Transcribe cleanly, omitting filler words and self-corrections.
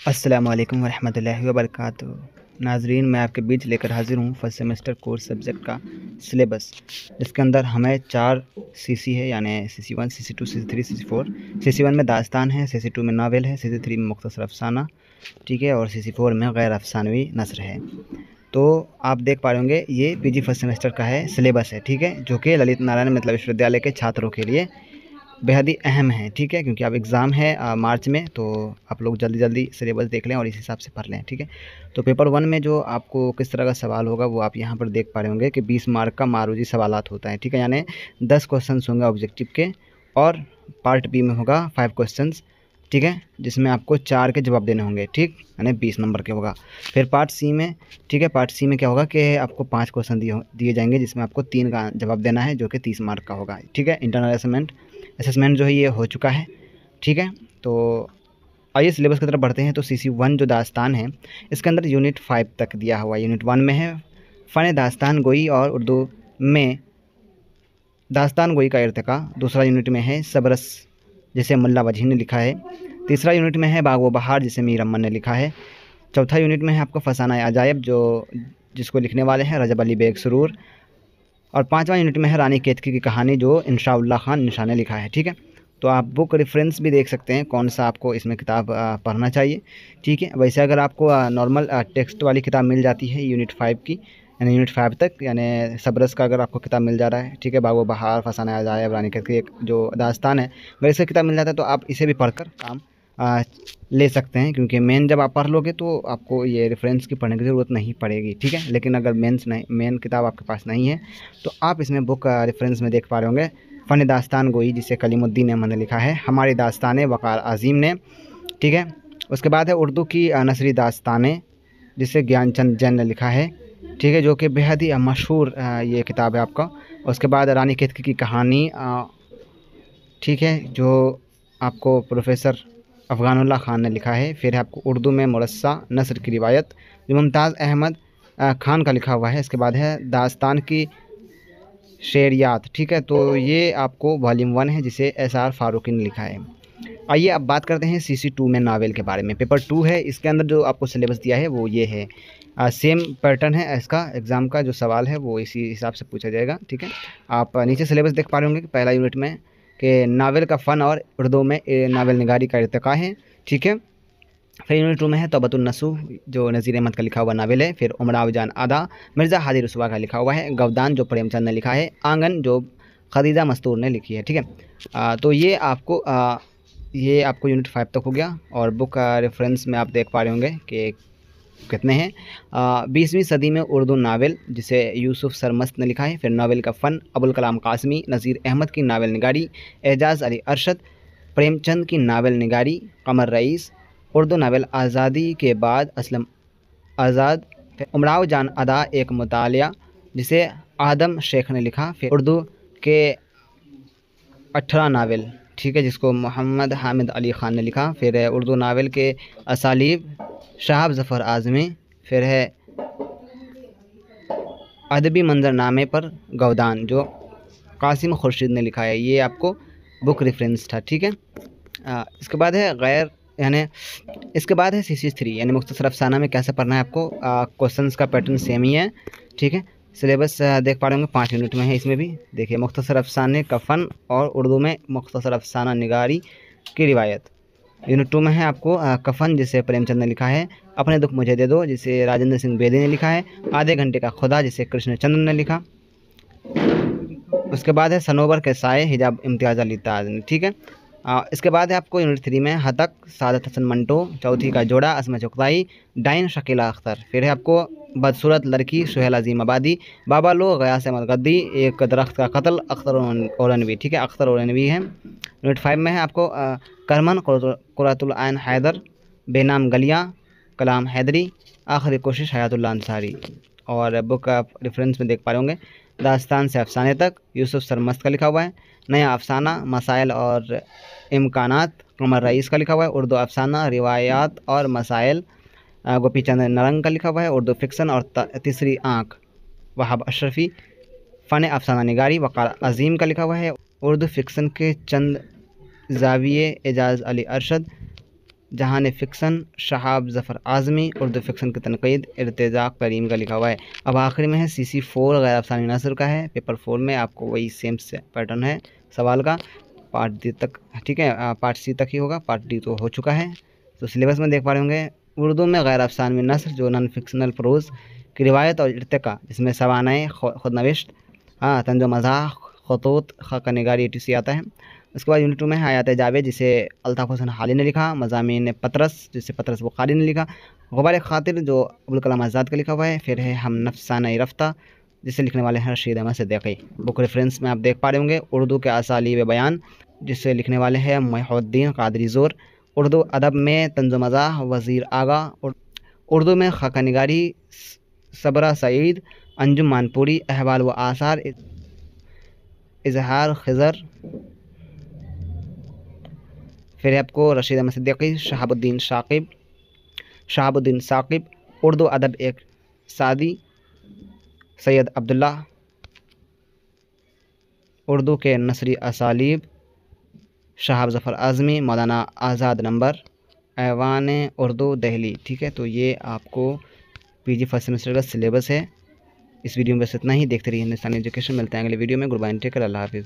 अस्सलामु अलैकुम वरहमतुल्लाहि वबरकातुहू। नाज़रीन, मैं आपके बीच लेकर हाज़िर हूँ फर्स्ट सेमेस्टर कोर्स सब्जेक्ट का सिलेबस। इसके अंदर हमें 4 सीसी है, यानी CC 1, CC 2, CC 3, CC 4। CC 1 में दास्तान है, सीसी 2 में नावल है, सीसी 3 में मुख्तसर अफ़साना, ठीक है, और सीसी 4 में गैर अफ़सानवी नस्र है। तो आप देख पा रहे होंगे ये पीजी फर्स्ट सेमेस्टर का है सिलेबस है, ठीक है, जो कि ललित नारायण मिथिला विश्वविद्यालय के छात्रों के लिए बेहद ही अहम है, ठीक है, क्योंकि अब एग्ज़ाम है मार्च में, तो आप लोग जल्दी जल्दी सिलेबस देख लें और इस हिसाब से पढ़ लें, ठीक है। तो पेपर 1 में जो आपको किस तरह का सवाल होगा वो आप यहाँ पर देख पा रहे होंगे कि 20 मार्क का मारूजी सवालात होता है, ठीक है, यानी 10 क्वेश्चंस होंगे ऑब्जेक्टिव के, और पार्ट बी में होगा 5 क्वेश्चंस, ठीक है, जिसमें आपको 4 के जवाब देने होंगे, ठीक, यानी 20 नंबर के होगा। फिर पार्ट सी में, ठीक है, पार्ट सी में क्या होगा कि आपको 5 क्वेश्चन दिए जाएंगे, जिसमें आपको 3 का जवाब देना है, जो कि 30 मार्क का होगा, ठीक है। इंटरनल असेसमेंट जो है ये हो चुका है, ठीक है। तो आइए सिलेबस की तरफ बढ़ते हैं। तो सीसी 1 जो दास्तान है, इसके अंदर यूनिट 5 तक दिया हुआ है। यूनिट 1 में है फ़न दास्तान गोई और उर्दू में दास्तान गोई का इर्तिका। दूसरा यूनिट में है सबरस, जिसे मुल्ला वजही ने लिखा है। तीसरा यूनिट में है बाग व बहार, जिसे मीर अमन ने लिखा है। चौथा यूनिट में है आपको फसाना अजायब, जिसको लिखने वाले हैं रजब अली बेग सुरूर। और 5वां यूनिट में है रानी केतकी की कहानी, जो इंशाउल्लाह खान निशा ने लिखा है, ठीक है। तो आप बुक रेफरेंस भी देख सकते हैं कौन सा आपको इसमें किताब पढ़ना चाहिए, ठीक है। वैसे अगर आपको नॉर्मल टेक्स्ट वाली किताब मिल जाती है यूनिट 5 की, यानी यूनिट 5 तक, यानी सबरस का अगर आपको किताब मिल जा रहा है, ठीक है, बागो बहार, फसाना अजायब, रानी केतकी एक जो दास्तान है, अगर इसका किताब मिल जाता है तो आप इसे भी पढ़कर काम ले सकते हैं, क्योंकि मेन जब आप पढ़ लोगे तो आपको ये रेफरेंस की पढ़ने की ज़रूरत नहीं पड़ेगी, ठीक है। लेकिन अगर मेन किताब आपके पास नहीं है तो आप इसमें बुक रेफरेंस में देख पा रहे होंगे फ़न दास्तान गोई, जिसे कलीमुद्दीन अहमद ने लिखा है, हमारी दास्तानें वक़ार अज़ीम ने, ठीक है। उसके बाद है उर्दू की नसरी दास्तानें, जिसे ज्ञानचंद जैन ने लिखा है, ठीक है, जो कि बेहद ही मशहूर ये किताब है आपका। उसके बाद रानी केतकी की कहानी, ठीक है, जो आपको प्रोफेसर अफ़गानुल्लाह ख़ान ने लिखा है। फिर है आपको उर्दू में मुरस्सा नस्र की रिवायत, जो मुमताज़ अहमद ख़ान का लिखा हुआ है। इसके बाद है दास्तान की शेरियात, ठीक है, तो ये आपको वॉल्यूम 1 है, जिसे एस.आर. फ़ारूक़ी ने लिखा है। आइए अब बात करते हैं सीसी 2 में नावल के बारे में। पेपर 2 है, इसके अंदर जो आपको सिलेबस दिया है वो ये है। सेम पैटर्न है इसका, एग्ज़ाम का जो सवाल है वो इसी हिसाब से पूछा जाएगा, ठीक है। आप नीचे सिलेबस देख पा रहे होंगे कि पहला यूनिट में कि नावल का फ़न और उर्दू में नावल निगारी का इर्तिका है, ठीक है। फिर यूनिट 2 में है तौबतुन नसूह, जो नज़ीर अहमद का लिखा हुआ नावल है। फिर उमराव जान अदा, मिर्ज़ा हादी रसूआ का लिखा हुआ है। गवदान, जो प्रेमचंद ने लिखा है। आंगन, जो खदीजा मस्तूर ने लिखी है, ठीक है। तो ये आपको यूनिट 5 तक हो गया। और बुक का रेफरेंस में आप देख पा रहे होंगे कि कितने हैं। 20वीं सदी में उर्दू नावल, जिसे यूसुफ सरमस्त ने लिखा है। फिर नावल का फ़न, अबुल कलाम कासमी, नज़ीर अहमद की नावल निगारी, एजाज़ अली अरशद, प्रेमचंद की नावल निगारी, कमर रईस, उर्दू नावल आज़ादी के बाद असलम आज़ाद, फिर उमराव जान अदा एक मुतालिया, जिसे आदम शेख ने लिखा। फिर उर्दू के 18 नावल, ठीक है, जिसको मोहम्मद हामिद अली ख़ान ने लिखा। फिर है उर्दू नावल के असालीब, शाहब ज़फ़र आज़मी। फिर है अदबी मंजरनामे पर गवदान, जो कासिम खुर्शीद ने लिखा है। ये आपको बुक रेफरेंस था, ठीक है। इसके बाद है गैर यानी इसके बाद है सीसी 3, यानी मुख्तसर अफ़साना में कैसे पढ़ना है आपको। क्वेश्चंस का पैटर्न सेम ही है, ठीक है। सिलेबस देख पा रहे होंगे 5 यूनिट में है। इसमें भी देखिए मुख्तसर अफ़साने का फ़न और उर्दू में मुख्तसर अफ़साना निगारी की रिवायत। यूनिट 2 में है आपको कफ़न, जिसे प्रेमचंद ने लिखा है। अपने दुख मुझे दे दो, जिसे राजेंद्र सिंह बेदी ने लिखा है। आधे घंटे का खुदा, जिसे कृष्णचंद्र ने लिखा। उसके बाद है सनोबर के साए, हिजाब इम्तियाज़ अली ताज ने, ठीक है। इसके बाद है आपको यूनिट 3 में हतक, सादत हसन मंटो, चौथी का जोड़ा, असमा चुगताई, डाइन शकीला अख्तर। फिर है आपको बदसूरत लड़की, सुहेल अजीम आबादी, बाबा लो, गयास अहमद गद्दी, एक दरख्त का कत्ल, अख्तर औरनवी, ठीक है, अख्तर औरनवी है। यूनिट 5 में है आपको करमन, कुर्रतुल आइन हैदर, बेनाम गलियाँ, कलाम हैदरी, आखिरी कोशिश हयातुल्लाह अंसारी। और बुक आप रेफरेंस में देख पा रहे होंगे दास्तान से अफसाने तक, यूसुफ सरमस्त का लिखा हुआ है। नया अफसाना, मसाइल और इम्कानात, कमर रईस का लिखा हुआ है। उर्दू अफसाना, रिवायात और मसाइल, गोपी चंद नरंग का लिखा हुआ है। उर्दू फ़िक्सन और तीसरी आँख, वहाब अशरफ़ी। फ़न अफसाना निगारी, वक़ार अज़ीम का लिखा हुआ है। उर्दू फ़िक्सन के चंद ज़ाविये, एजाज़ अली अरशद। जहान फ़िक्सन शहाब ज़फ़र आज़मी, उर्दू फ़िक्सन की तनक़ीद इर्तिज़ाक़ करीम का लिखा हुआ है। अब आखिरी में है CC 4 गैर अफ़सानी नसर का है। पेपर 4 में आपको वही सेम से पैटर्न है सवाल का, पार्ट डी तक, ठीक है, पार्ट सी तक ही होगा, पार्ट डी तो हो चुका है। तो सिलेबस में देख पा रहे होंगे, उर्दू में गैर अफ़सानी नसर जो नॉन फिक्शनल प्रोज़ की रिवायत और इर्तिका, जिसमें सवानाए खुद नविश्त, तंज़ो मज़ाह, खतूत, ख़ाका निगारी etc आता है। उसके बाद यूनिट 2 में है हयात जावेद, जिसे अल्ताफ़ हुसैन हाली ने लिखा, मज़ामीन पतरस, जिसे पतरस बुखारी ने लिखा, गुबार खातिर जो अबुल कलाम आज़ाद का लिखा हुआ है। फिर है हम नफ़साना रफ्ता, जिसे लिखने वाले हैं रशीद अहमद सिद्दीक़ी। बुक रेफरेंस में आप देख पा रहे होंगे, उर्दू के असालीब बयान, जिसे लिखने वाले हैं मुहिउद्दीन क़ादरी ज़ोर। उर्दू अदब में तंज़ो मज़ाह वज़ीर आगा, उर्दू में ख़ाका निगारी सबरा सईद, अंजुम मानपुरी, अहवाल व आसार, इज़हार खिज़र। फिर आपको रशीद अहमद सिद्दीक़ी, शहाबुद्दीन साक़िब, उर्दू अदब एक सादी, सैयद अब्दुल्ला, उर्दू के नसरी असालीब, शहाब ज़फ़र आज़मी, मौलाना आज़ाद नंबर, ऐवान उर्दू दहली। ठीक है, तो ये आपको PG फर्स्ट सेमेस्टर का सिलेबस है। इस वीडियो में बस इतना ही। देखते रहिए हिंदुस्तानी एजुकेशन। मिलते हैं अगले वीडियो में। गुड बाय, टेक केयर, अल्लाह हाफ़िज़।